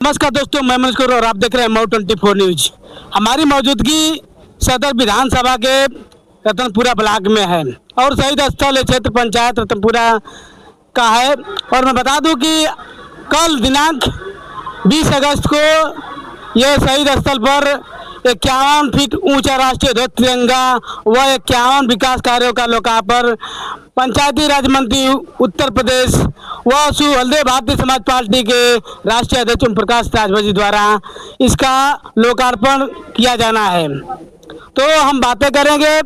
नमस्कार दोस्तों, मैं मनोज कौर और आप देख रहे हैं Mou24 न्यूज। हमारी मौजूदगी सदर विधानसभा के रतनपुरा ब्लॉक में है और शहीद स्थल है क्षेत्र पंचायत रतनपुरा का है। और मैं बता दूं कि कल दिनांक 20 अगस्त को यह शहीद स्थल पर 51 फीट ऊंचा राष्ट्रीय ध्वज तिरंगा व 51 विकास कार्यों का लोकार्पण पंचायती राज मंत्री उत्तर प्रदेश व हल्दे भारतीय समाज पार्टी के राष्ट्रीय अध्यक्ष ओम प्रकाश राजभर जी द्वारा इसका लोकार्पण किया जाना है। तो हम बातें करेंगे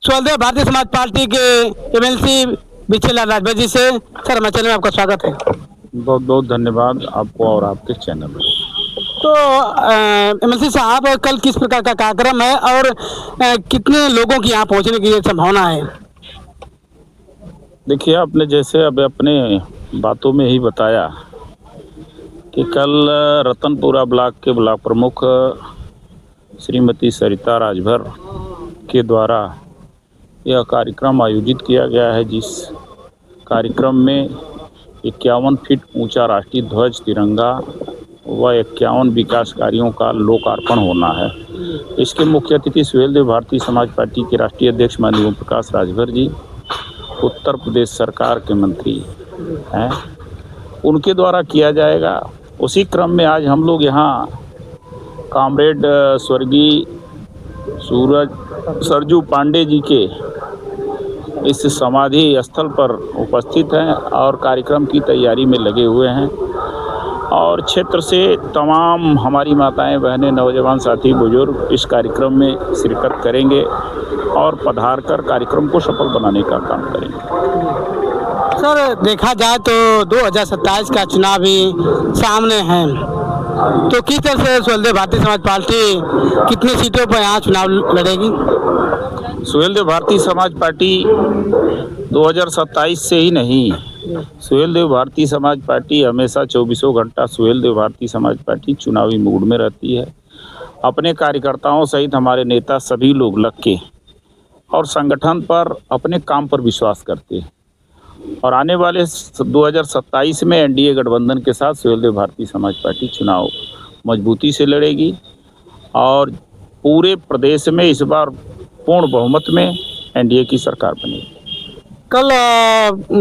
हल्दे भारतीय समाज पार्टी के एमएलसी बिछेलाल राजभर जी से। सर, हमारे चैनल में आपका स्वागत है। बहुत बहुत धन्यवाद आपको और आपके चैनल में। तो एमएलसी साहब, कल किस प्रकार का कार्यक्रम है और कितने लोगों की यहाँ पहुँचने की संभावना है? देखिए, आपने जैसे अब अपने बातों में ही बताया कि कल रतनपुरा ब्लॉक के ब्लॉक प्रमुख श्रीमती सरिता राजभर के द्वारा यह कार्यक्रम आयोजित किया गया है, जिस कार्यक्रम में 51 फीट ऊंचा राष्ट्रीय ध्वज तिरंगा व 51 विकास कार्यों का लोकार्पण होना है। इसके मुख्य अतिथि सुहेलदेव भारतीय समाज पार्टी के राष्ट्रीय अध्यक्ष माननीय ओम प्रकाश राजभर जी, उत्तर प्रदेश सरकार के मंत्री हैं, उनके द्वारा किया जाएगा। उसी क्रम में आज हम लोग यहाँ कॉमरेड स्वर्गीय सरजू पांडे जी के इस समाधि स्थल पर उपस्थित हैं और कार्यक्रम की तैयारी में लगे हुए हैं। और क्षेत्र से तमाम हमारी माताएं, बहनें, नौजवान साथी, बुजुर्ग इस कार्यक्रम में शिरकत करेंगे और पधार कर कार्यक्रम को सफल बनाने का काम करेंगे। सर, देखा जाए तो 2027 का चुनाव भी सामने है, तो किस तरह से सुहेलदेव भारतीय समाज पार्टी कितनी सीटों पर यहाँ चुनाव लड़ेगी? सुहेलदेव भारतीय समाज पार्टी 2027 से ही नहीं, सुहेलदेव भारतीय समाज पार्टी हमेशा 24 घंटा सुहेलदेव भारतीय समाज पार्टी चुनावी मूड में रहती है। अपने कार्यकर्ताओं सहित हमारे नेता सभी लोग लग के और संगठन पर, अपने काम पर विश्वास करते हैं और आने वाले 2027 में एनडीए गठबंधन के साथ सुहेलदेव भारतीय समाज पार्टी चुनाव मजबूती से लड़ेगी और पूरे प्रदेश में इस बार पूर्ण बहुमत में एनडीए की सरकार बनेगी। कल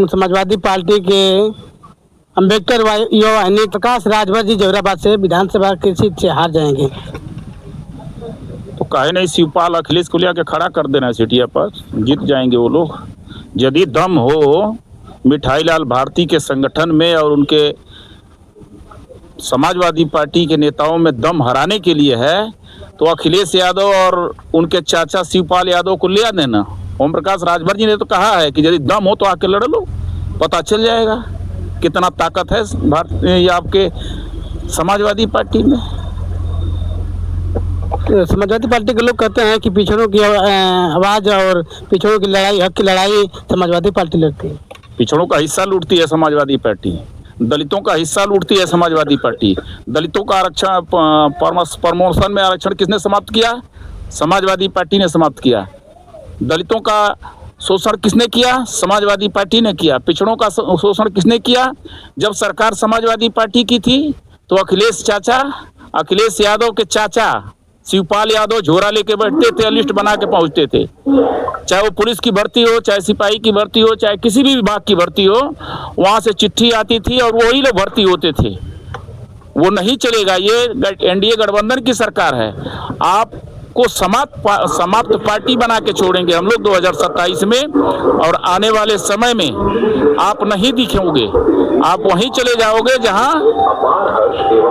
समाजवादी पार्टी के अम्बेडकर युवा वाहिनी प्रकाश राजभर जी जौहराबाद से विधानसभा की सीट से हार जाएंगे, तो काहे नहीं शिवपाल अखिलेश को लेकर खड़ा कर देना सीटिया पर, जीत जाएंगे वो लोग। यदि दम हो मिठाई लाल भारती के संगठन में और उनके समाजवादी पार्टी के नेताओं में दम हराने के लिए है, तो अखिलेश यादव और उनके चाचा शिवपाल यादव को ले देना। ओम प्रकाश राजभर जी ने तो कहा है कि यदि दम हो तो आके लड़ लो, पता चल जाएगा कितना ताकत है भारत आपके समाजवादी पार्टी में। समाजवादी पार्टी के लोग कहते हैं कि पिछड़ों की आवाज़ और पिछड़ों की लड़ाई, हक की लड़ाई समाजवादी पार्टी लड़ती है। पिछड़ों का हिस्सा लूटती है समाजवादी पार्टी, दलितों का हिस्सा लूटती है समाजवादी पार्टी। दलितों का आरक्षण, प्रमोशन में आरक्षण किसने समाप्त किया? समाजवादी पार्टी ने समाप्त किया। दलितों का शोषण किसने किया? समाजवादी पार्टी ने किया। पिछड़ों का शोषण किसने किया? जब सरकार समाजवादी पार्टी की थी तो अखिलेश यादव के चाचा शिवपाल यादव झोरा लेके बैठते थे, लिस्ट बना के पहुंचते थे। चाहे वो पुलिस की भर्ती हो, चाहे सिपाही की भर्ती हो, चाहे किसी भी विभाग की भर्ती हो, वहां से चिट्ठी आती थी और वही लोग भर्ती होते थे। वो नहीं चलेगा, ये एनडीए गठबंधन की सरकार है। आपको समाप्त पार्टी बना के छोड़ेंगे हम लोग 2027 में, और आने वाले समय में आप नहीं दिखेंगे, आप वहीं चले जाओगे जहां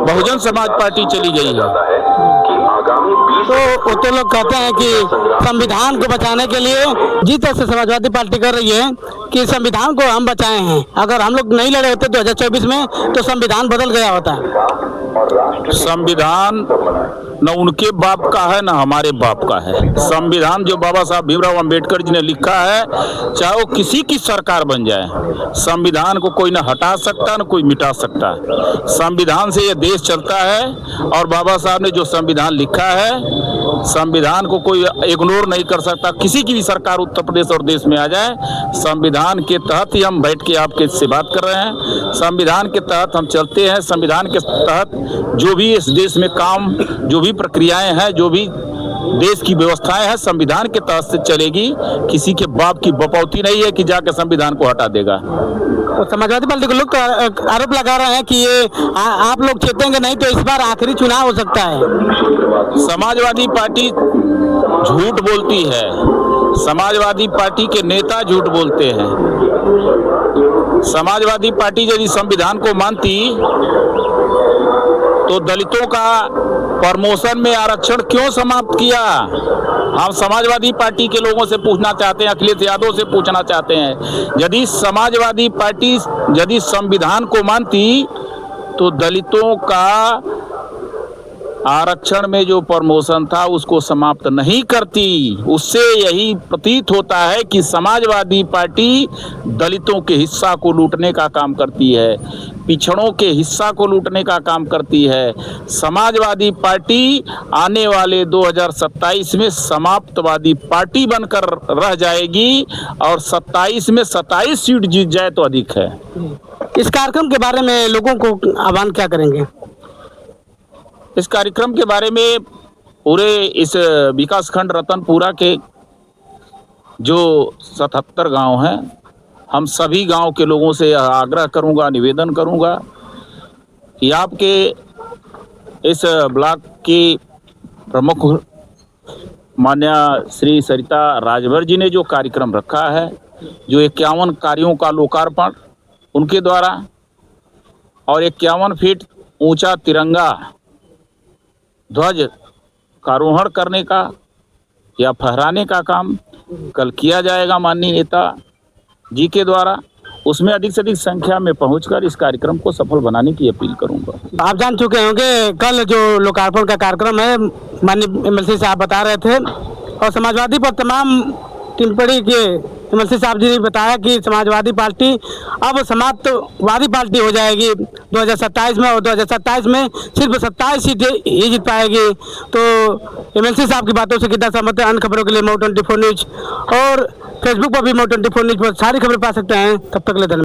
बहुजन समाज पार्टी चली गई है। तो लोग कहते हैं कि संविधान को बचाने के लिए जिस तरह से समाजवादी पार्टी कर रही है कि संविधान को हम बचाए हैं, अगर हम लोग नहीं लड़े होते 2024 में तो संविधान बदल गया होता। संविधान न उनके बाप का है न हमारे बाप का है। संविधान जो बाबा साहब भीमराव अंबेडकर जी ने लिखा है, चाहे वो किसी की सरकार बन जाए, संविधान को कोई न हटा सकता न कोई मिटा सकता। संविधान से ये देश चलता है और बाबा साहब ने जो संविधान लिखा है संविधान को कोई इग्नोर नहीं कर सकता। किसी की भी सरकार उत्तर प्रदेश और देश में आ जाए, संविधान के तहत ही हम बैठ के आपके से बात कर रहे हैं। संविधान के तहत हम चलते हैं। संविधान के तहत जो भी इस देश में काम, जो भी प्रक्रियाएं हैं, जो भी देश की व्यवस्थाएं हैं, संविधान के तहत से चलेगी। किसी के बाप की बपौती नहीं है कि जाके संविधान को हटा देगा। तो समाजवादी पार्टी के लोग तो आरोप लगा रहे हैं कि ये आप लोग चेतेंगे नहीं तो इस बार आखिरी चुनाव हो सकता है। समाजवादी पार्टी झूठ बोलती है। समाजवादी पार्टी के नेता झूठ बोलते हैं। समाजवादी पार्टी यदि संविधान को मानती तो दलितों का प्रमोशन में आरक्षण क्यों समाप्त किया? हम समाजवादी पार्टी के लोगों से पूछना चाहते हैं, अखिलेश यादव से पूछना चाहते हैं, यदि समाजवादी पार्टी यदि संविधान को मानती तो दलितों का आरक्षण में जो प्रमोशन था उसको समाप्त नहीं करती। उससे यही प्रतीत होता है कि समाजवादी पार्टी दलितों के हिस्सा को लूटने का काम करती है, पिछड़ों के हिस्सा को लूटने का काम करती है। समाजवादी पार्टी आने वाले 2027 में समाप्तवादी पार्टी बनकर रह जाएगी और 27 में 27 सीट जीत जाए तो अधिक है। इस कार्यक्रम के बारे में लोगों को आह्वान क्या करेंगे? इस कार्यक्रम के बारे में पूरे इस विकास खंड रतनपुरा के जो 77 गांव हैं, हम सभी गांव के लोगों से आग्रह करूंगा, निवेदन करूंगा कि आपके इस ब्लॉक की प्रमुख मान्य श्री सरिता राजभर जी ने जो कार्यक्रम रखा है, जो 51 कार्यों का लोकार्पण उनके द्वारा और 51 फीट ऊंचा तिरंगा ध्वज का आरोहण करने का या फहराने का काम कल किया जाएगा माननीय नेता जी के द्वारा। उसमें अधिक से अधिक संख्या में पहुंचकर इस कार्यक्रम को सफल बनाने की अपील करूंगा। आप जान चुके होंगे कल जो लोकार्पण का कार्यक्रम है, माननीय एमएलसी साहब बता रहे थे और समाजवादी पर तमाम टिप्पणी के एमएलसी साहब जी ने बताया कि समाजवादी पार्टी अब समाप्तवादी पार्टी हो जाएगी 2027 में और 2027 में सिर्फ 27 सीटें ही जीत पाएगी। तो एमएलसी साहब की बातों से कितना सहमत है? अन्य खबरों के लिए मऊ 24 न्यूज और फेसबुक पर भी मऊ 24 न्यूज पर सारी खबरें पा सकते हैं। तब तक ले धन्यवाद।